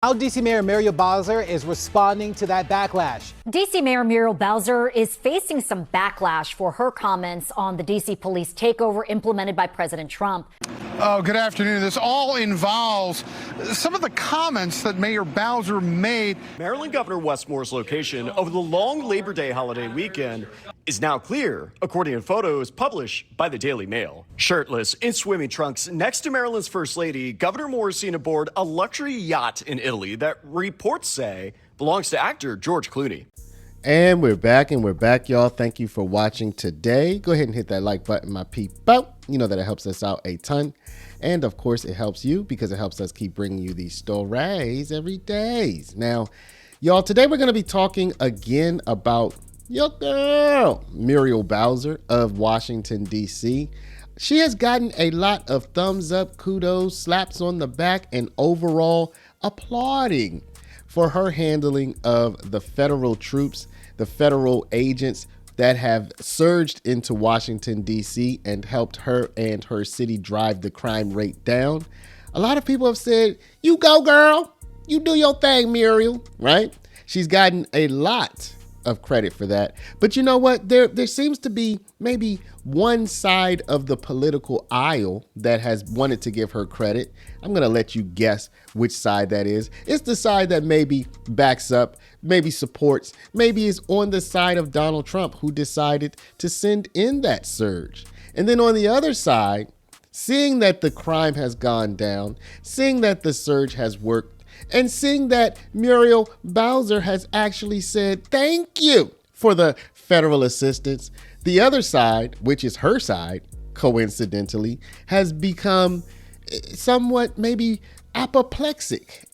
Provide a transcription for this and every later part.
How D.C. Mayor Muriel Bowser is responding to that backlash. D.C. Mayor Muriel Bowser is facing some backlash for her comments on the D.C. police takeover implemented by President Trump. Oh, good afternoon. This all involves some of the comments that Mayor Bowser made. Maryland Governor Wes Moore's location over the long Labor Day holiday weekend is now clear, according to photos published by the Daily Mail. Shirtless, in swimming trunks, next to Maryland's First Lady, Governor Moore is seen aboard a luxury yacht in Italy that reports say belongs to actor George Clooney. And we're back, y'all. Thank you for watching today. Go ahead and hit that like button, my peepo. You know that it helps us out a ton. And of course, it helps you because it helps us keep bringing you these stories every day. Now, y'all, today we're going to be talking again about your girl, Muriel Bowser of Washington, D.C. She has gotten a lot of thumbs up, kudos, slaps on the back, and overall applauding for her handling of the federal troops, the federal agents that have surged into Washington, D.C. and helped her and her city drive the crime rate down. A lot of people have said, you go, girl. You do your thing, Muriel, right? She's gotten a lot of credit for that. But you know what? There seems to be maybe one side of the political aisle that has wanted to give her credit. I'm going to let you guess which side that is. It's the side that maybe backs up, maybe supports, maybe is on the side of Donald Trump, who decided to send in that surge. And then on the other side, seeing that the crime has gone down, seeing that the surge has worked, and seeing that Muriel Bowser has actually said thank you for the federal assistance, the other side, which is her side, coincidentally, has become somewhat maybe apoplectic.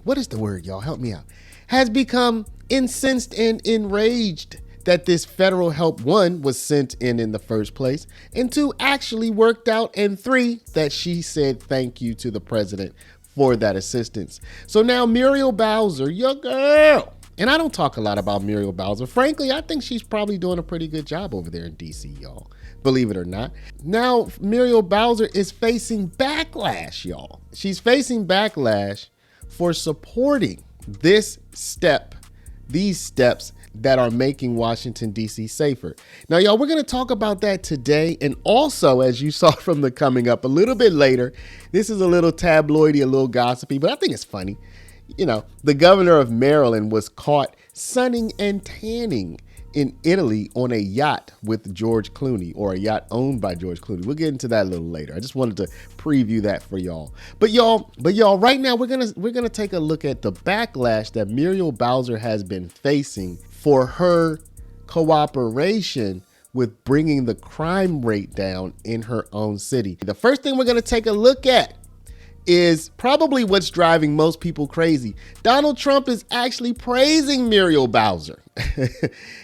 What is the word, y'all? Help me out. Has become incensed and enraged that this federal help, one, was sent in the first place, and two, actually worked out, and three, that she said thank you to the president for that assistance. So now Muriel Bowser, your girl. And I don't talk a lot about Muriel Bowser. Frankly, I think she's probably doing a pretty good job over there in DC, y'all. Believe it or not. Now, Muriel Bowser is facing backlash, y'all. She's facing backlash for supporting these steps that are making Washington, D.C. safer. Now, y'all, we're going to talk about that today. And also, as you saw from the coming up a little bit later, this is a little tabloidy, a little gossipy, but I think it's funny. You know, the governor of Maryland was caught sunning and tanning in Italy on a yacht with George Clooney, or a yacht owned by George Clooney. We'll get into that a little later. I just wanted to preview that for y'all. But y'all, right now we're gonna take a look at the backlash that Muriel Bowser has been facing for her cooperation with bringing the crime rate down in her own city. The first thing we're gonna take a look at is probably what's driving most people crazy. Donald Trump is actually praising Muriel Bowser.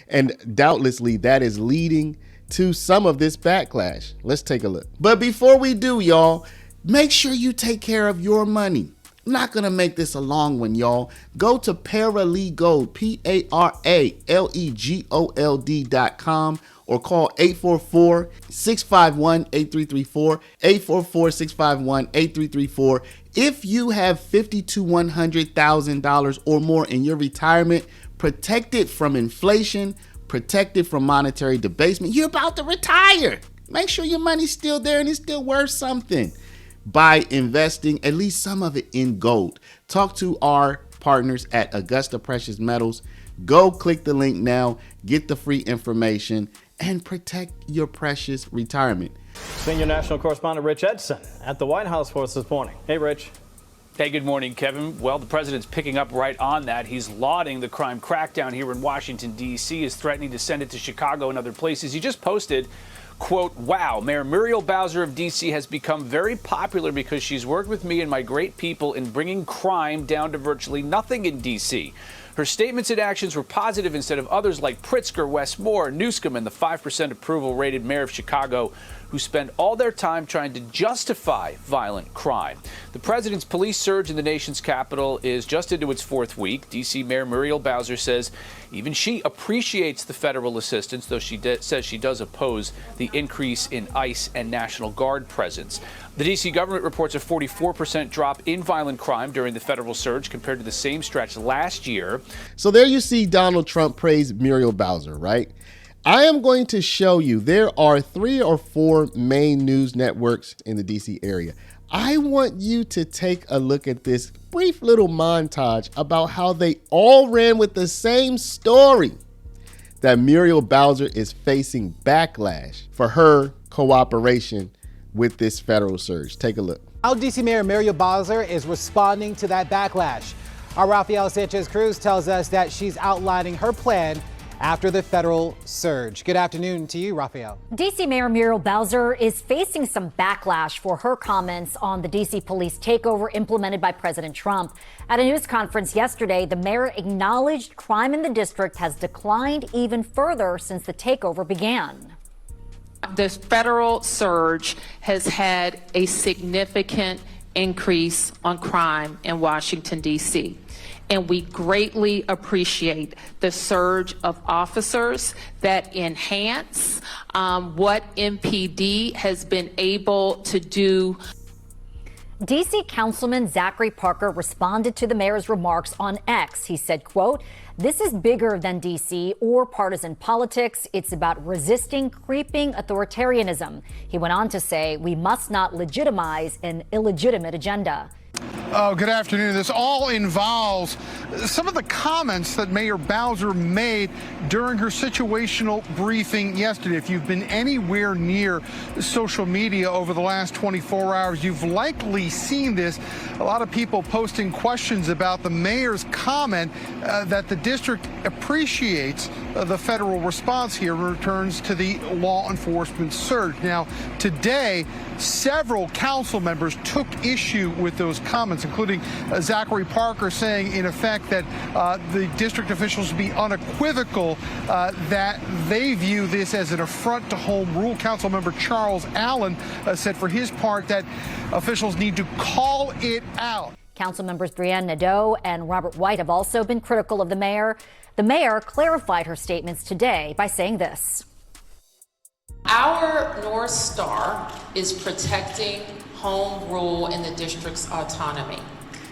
And doubtlessly that is leading to some of this backlash. Let's take a look. But before we do, y'all, make sure you take care of your money. I'm not going to make this a long one, y'all. Go to Paralegold, PARALEGOLD.com, or call 844-651-8334, 844-651-8334. If you have $50,000 to $100,000 or more in your retirement, protected from inflation, protected from monetary debasement, you're about to retire. Make sure your money's still there and it's still worth something by investing at least some of it in gold. Talk to our partners at Augusta Precious Metals. Go click the link now, get the free information, and protect your precious retirement. Senior national correspondent Rich Edson at the White House for us this morning. Hey, Rich. Hey, good morning, Kevin. Well, the president's picking up right on that. He's lauding the crime crackdown here in Washington, D.C., is threatening to send it to Chicago and other places. He just posted, quote, "Wow, Mayor Muriel Bowser of D.C. has become very popular because she's worked with me and my great people in bringing crime down to virtually nothing in D.C. Her statements and actions were positive instead of others like Pritzker, Wes Moore, Newsom, and the 5% approval rated mayor of Chicago, who spend all their time trying to justify violent crime. The president's police surge in the nation's capital is just into its fourth week. D.C. Mayor Muriel Bowser says even she appreciates the federal assistance, though she says she does oppose the increase in ICE and National Guard presence. The D.C. government reports a 44% drop in violent crime during the federal surge compared to the same stretch last year. So there you see Donald Trump praise Muriel Bowser, right? I am going to show you there are 3 or 4 main news networks in the D.C. area. I want you to take a look at this brief little montage about how they all ran with the same story, that Muriel Bowser is facing backlash for her cooperation with this federal surge. Take a look. How D.C. Mayor Muriel Bowser is responding to that backlash. Our Rafael Sanchez Cruz tells us that she's outlining her plan after the federal surge. Good afternoon to you, Rafael. D.C. Mayor Muriel Bowser is facing some backlash for her comments on the D.C. police takeover implemented by President Trump. At a news conference yesterday, the mayor acknowledged crime in the district has declined even further since the takeover began. The federal surge has had a significant increase on crime in Washington, D.C. And we greatly appreciate the surge of officers that enhance what MPD has been able to do. D.C. Councilman Zachary Parker responded to the mayor's remarks on X. He said, quote, "This is bigger than D.C. or partisan politics. It's about resisting creeping authoritarianism." He went on to say, "We must not legitimize an illegitimate agenda." Oh, good afternoon. This all involves some of the comments that Mayor Bowser made during her situational briefing yesterday. If you've been anywhere near social media over the last 24 hours, you've likely seen this. A lot of people posting questions about the mayor's comment that the district appreciates the federal response here and returns to the law enforcement surge. Now, today, several council members took issue with those comments, including Zachary Parker saying, in effect, that the district officials be unequivocal that they view this as an affront to home rule. Councilmember Charles Allen said for his part that officials need to call it out. Councilmembers Brianne Nadeau and Robert White have also been critical of the mayor. The mayor clarified her statements today by saying this. Our North Star is protecting home rule and the district's autonomy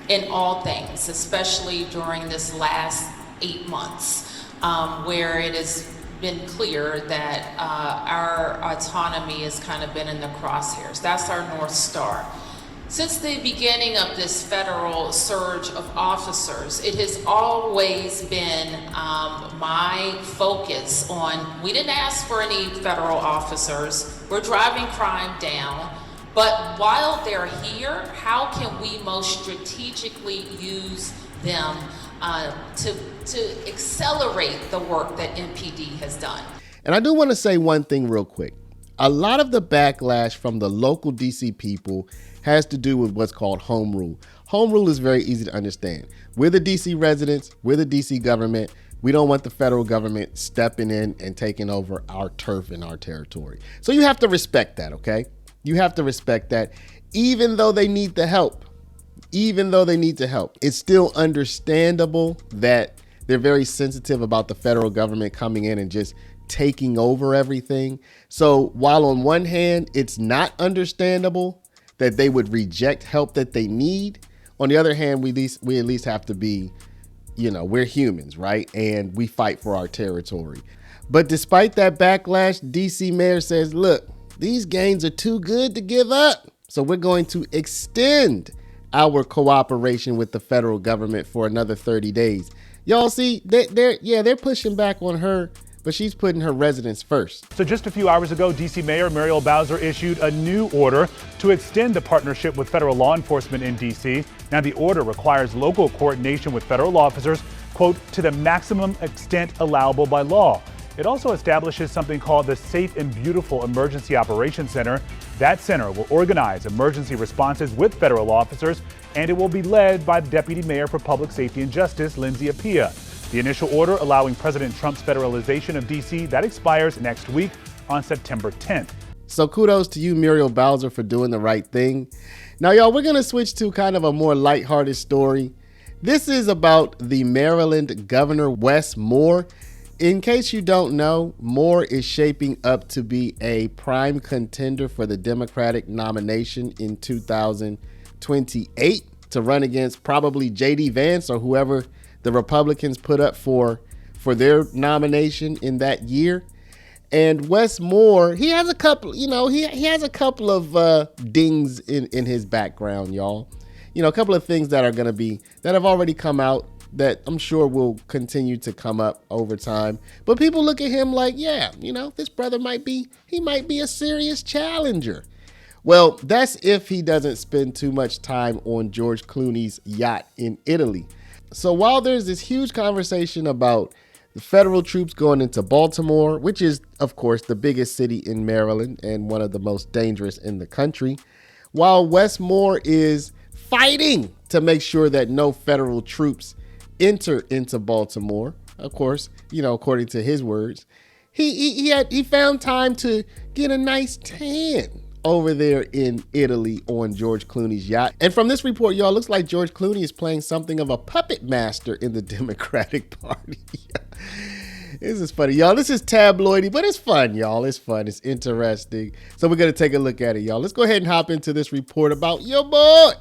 in all things, especially during this last 8 months, where it has been clear that our autonomy has kind of been in the crosshairs. That's our North Star. Since the beginning of this federal surge of officers, it has always been my focus on, we didn't ask for any federal officers, we're driving crime down, but while they're here, how can we most strategically use them to accelerate the work that MPD has done? And I do want to say one thing real quick. A lot of the backlash from the local DC people has to do with what's called home rule. Home rule is very easy to understand. We're the DC residents, we're the DC government. We don't want the federal government stepping in and taking over our turf and our territory. So you have to respect that, okay? You have to respect that, even though they need the help. Even though they need the help. It's still understandable that they're very sensitive about the federal government coming in and just taking over everything. So while on one hand, it's not understandable that they would reject help that they need, on the other hand, we at least have to be, we're humans, right? And we fight for our territory. But despite that backlash, DC mayor says, look, these gains are too good to give up. So we're going to extend our cooperation with the federal government for another 30 days. Y'all see, they're pushing back on her, but she's putting her residents first. So just a few hours ago, D.C. Mayor Muriel Bowser issued a new order to extend the partnership with federal law enforcement in D.C. Now, the order requires local coordination with federal officers, quote, to the maximum extent allowable by law. It also establishes something called the Safe and Beautiful Emergency Operations Center. That center will organize emergency responses with federal officers, and it will be led by the Deputy Mayor for Public Safety and Justice, Lindsay Appiah. The initial order allowing President Trump's federalization of D.C. that expires next week on September 10th. So kudos to you, Muriel Bowser, for doing the right thing. Now, y'all, we're going to switch to kind of a more lighthearted story. This is about the Maryland Governor Wes Moore. In case you don't know, Moore is shaping up to be a prime contender for the Democratic nomination in 2028 to run against probably J.D. Vance or whoever the Republicans put up for their nomination in that year. And Wes Moore, he has a couple, he has a couple of dings in his background, y'all. A couple of things that have already come out that I'm sure will continue to come up over time. But people look at him like, yeah, this brother might be a serious challenger. Well, that's if he doesn't spend too much time on George Clooney's yacht in Italy. So while there's this huge conversation about the federal troops going into Baltimore, which is, of course, the biggest city in Maryland and one of the most dangerous in the country, while Wes Moore is fighting to make sure that no federal troops enter into Baltimore, of course, according to his words, he found time to get a nice tan over there in Italy on George Clooney's yacht. And from this report, y'all, looks like George Clooney is playing something of a puppet master in the Democratic Party. This is funny, y'all. This is tabloidy, but it's fun, y'all. It's fun. It's interesting. So we're going to take a look at it, y'all. Let's go ahead and hop into this report about your boy,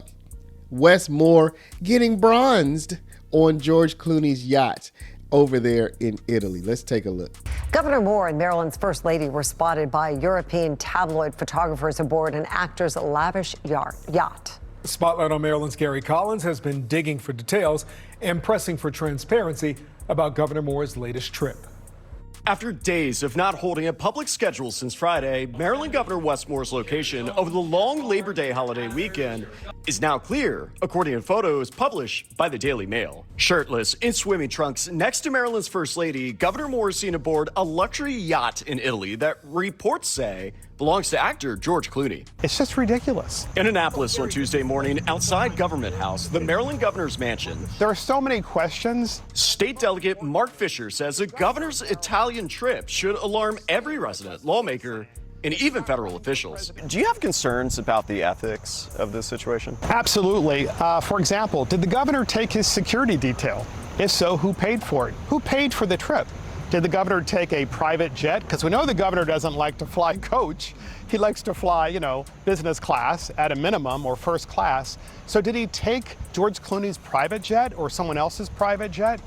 Wes Moore, getting bronzed on George Clooney's yacht over there in Italy. Let's take a look. Governor Moore and Maryland's First Lady were spotted by European tabloid photographers aboard an actor's lavish yacht. Spotlight on Maryland's Gary Collins has been digging for details and pressing for transparency about Governor Moore's latest trip. After days of not holding a public schedule since Friday, Maryland Governor Wes Moore's location over the long Labor Day holiday weekend is now clear, according to photos published by the Daily Mail. Shirtless, in swimming trunks, next to Maryland's First Lady, Governor Moore is seen aboard a luxury yacht in Italy that reports say belongs to actor George Clooney. It's just ridiculous. In Annapolis on Tuesday morning, outside Government House, the Maryland governor's mansion, There are so many questions. State Delegate Mark Fisher says the governor's Italian trip should alarm every resident, lawmaker, and even federal officials. Do you have concerns about the ethics of this situation? Absolutely. For example, did the governor take his security detail? If so, who paid for it? Who paid for the trip? Did the governor take a private jet? Because we know the governor doesn't like to fly coach. He likes to fly, business class at a minimum or first class. So did he take George Clooney's private jet or someone else's private jet?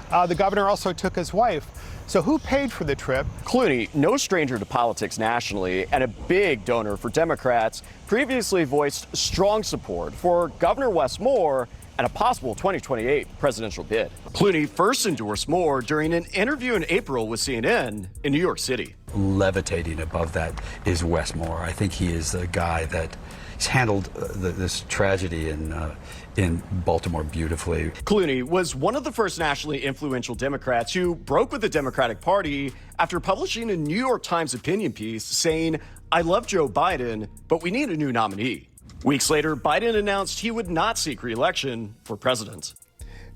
The governor also took his wife. So who paid for the trip? Clooney, no stranger to politics nationally and a big donor for Democrats, previously voiced strong support for Governor Wes Moore and a possible 2028 presidential bid. Clooney first endorsed Moore during an interview in April with CNN in New York City. Levitating above that is Wes Moore. I think he is the guy that he's handled this tragedy in Baltimore beautifully. Clooney was one of the first nationally influential Democrats who broke with the Democratic Party after publishing a New York Times opinion piece saying, "I love Joe Biden, but we need a new nominee." Weeks later, Biden announced he would not seek re-election for president.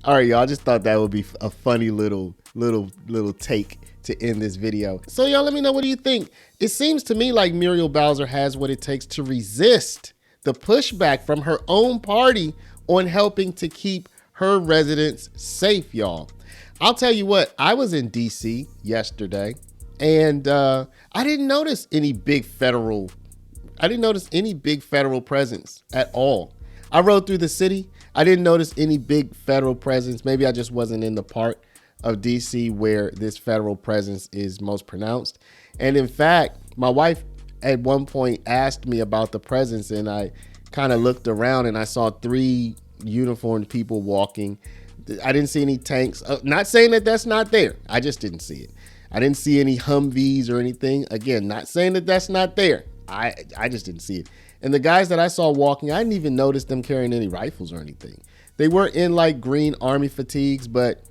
All right, y'all, I just thought that would be a funny little take to end this video. So y'all, let me know, what do you think? It seems to me like Muriel Bowser has what it takes to resist the pushback from her own party on helping to keep her residents safe, y'all. I'll tell you what, I was in DC yesterday and I didn't notice any big federal presence at all. I rode through the city. I didn't notice any big federal presence. Maybe I just wasn't in the part of DC where this federal presence is most pronounced. And in fact, my wife at one point asked me about the presence, and I kind of looked around and I saw 3 uniformed people walking. I didn't see any tanks. Not saying that that's not there. I just didn't see it. I didn't see any Humvees or anything. Again, not saying that that's not there. I just didn't see it. And the guys that I saw walking, I didn't even notice them carrying any rifles or anything. They were in like green army fatigues, but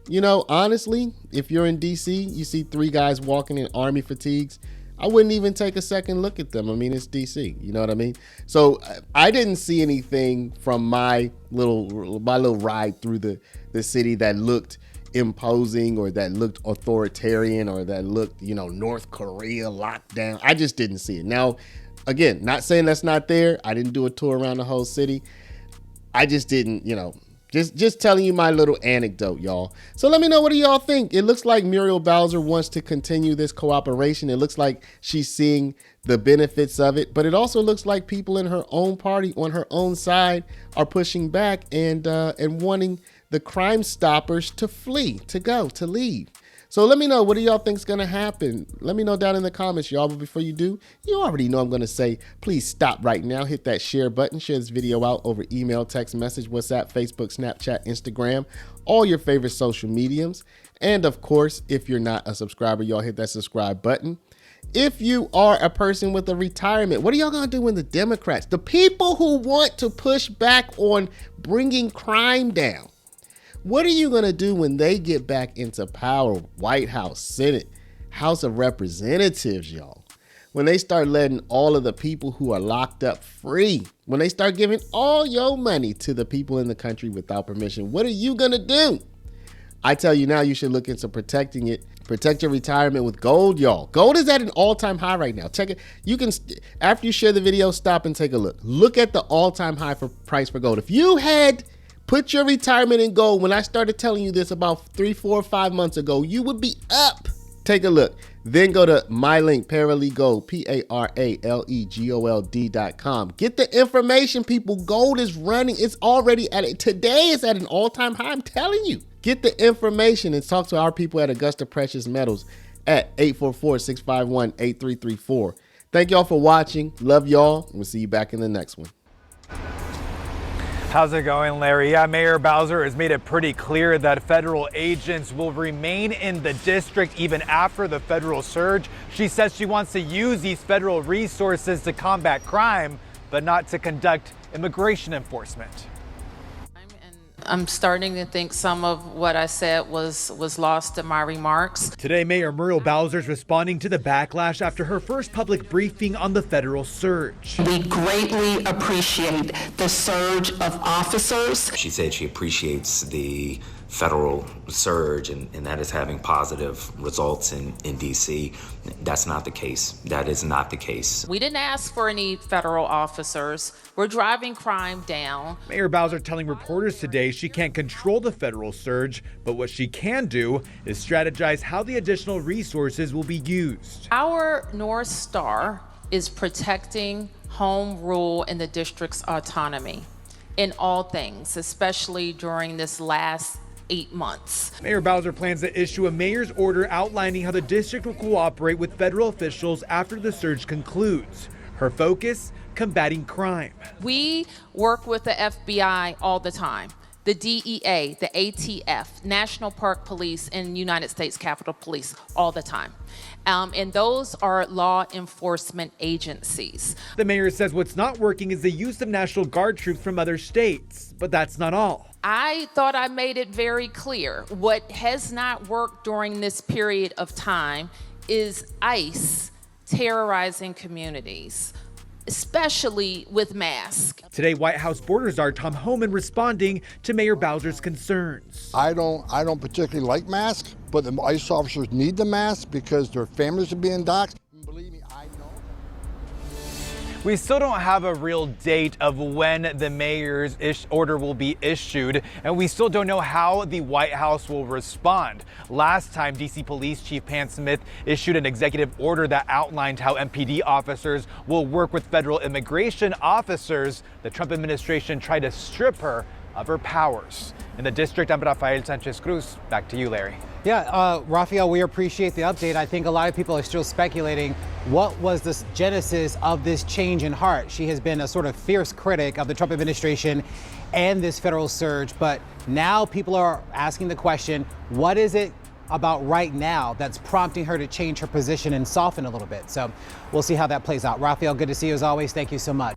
honestly, if you're in DC, you see 3 guys walking in army fatigues, I wouldn't even take a second look at them. I mean, it's DC, you know what I mean? So I didn't see anything from my little ride through the city that looked imposing or that looked authoritarian or that looked, North Korea lockdown. I just didn't see it. Now, again, not saying that's not there. I didn't do a tour around the whole city. I just didn't, just telling you my little anecdote, y'all. So let me know, what do y'all think? It looks like Muriel Bowser wants to continue this cooperation. It looks like she's seeing the benefits of it, but it also looks like people in her own party on her own side are pushing back and wanting the Crime Stoppers to flee, to leave. So let me know, what do y'all think is going to happen? Let me know down in the comments, y'all. But before you do, you already know I'm going to say, please stop right now. Hit that share button. Share this video out over email, text message, WhatsApp, Facebook, Snapchat, Instagram, all your favorite social mediums. And of course, if you're not a subscriber, y'all hit that subscribe button. If you are a person with a retirement, what are y'all going to do when the Democrats, the people who want to push back on bringing crime down, what are you going to do when they get back into power? White House, Senate, House of Representatives, y'all. When they start letting all of the people who are locked up free, when they start giving all your money to the people in the country without permission, what are you going to do? I tell you now, you should look into protecting it. Protect your retirement with gold, y'all. Gold is at an all-time high right now. Check it. You can, after you share the video, stop and take a look. Look at the all-time high for price for gold. If you had put your retirement in gold when I started telling you this about 3, 4, 5 months ago, you would be up. Take a look. Then go to my link, Paralegold, PARALEGOLD.com. Get the information, people. Gold is running. It's already at it. Today it's at an all-time high. I'm telling you. Get the information and talk to our people at Augusta Precious Metals at 844-651-8334. Thank y'all for watching. Love y'all. We'll see you back in the next one. How's it going, Larry? Yeah, Mayor Bowser has made it pretty clear that federal agents will remain in the district even after the federal surge. She says she wants to use these federal resources to combat crime, but not to conduct immigration enforcement. I'm starting to think some of what I said was lost in my remarks. Today, Mayor Muriel Bowser is responding to the backlash after her first public briefing on the federal surge. We greatly appreciate the surge of officers. She said she appreciates the federal surge and that is having positive results in D.C. That's not the case. That is not the case. We didn't ask for any federal officers. We're driving crime down. Mayor Bowser telling reporters today she can't control the federal surge, but what she can do is strategize how the additional resources will be used. Our North Star is protecting home rule and the district's autonomy in all things, especially during this last 8 months. Mayor Bowser plans to issue a mayor's order outlining how the district will cooperate with federal officials after the surge concludes. Her focus, combating crime. We work with the FBI all the time, the DEA, the ATF, National Park Police, and United States Capitol Police all the time. And those are law enforcement agencies. The mayor says what's not working is the use of National Guard troops from other states, but that's not all. I thought I made it very clear. What has not worked during this period of time is ICE terrorizing communities, especially with masks. Today, White House border czar Tom Homan responding to Mayor Bowser's concerns. I don't particularly like masks, but the ICE officers need the masks because their families are being doxxed. Believe me, I know. We still don't have a real date of when the mayor's order will be issued, and we still don't know how the White House will respond. Last time, D.C. Police Chief Pam Smith issued an executive order that outlined how MPD officers will work with federal immigration officers. The Trump administration tried to strip her of her powers. In the district, I'm Rafael Sanchez Cruz. Back to you, Larry. Yeah, Rafael, we appreciate the update. I think a lot of people are still speculating what was the genesis of this change in heart. She has been a sort of fierce critic of the Trump administration and this federal surge, but now people are asking the question, what is it about right now that's prompting her to change her position and soften a little bit? So we'll see how that plays out. Rafael, good to see you as always. Thank you so much.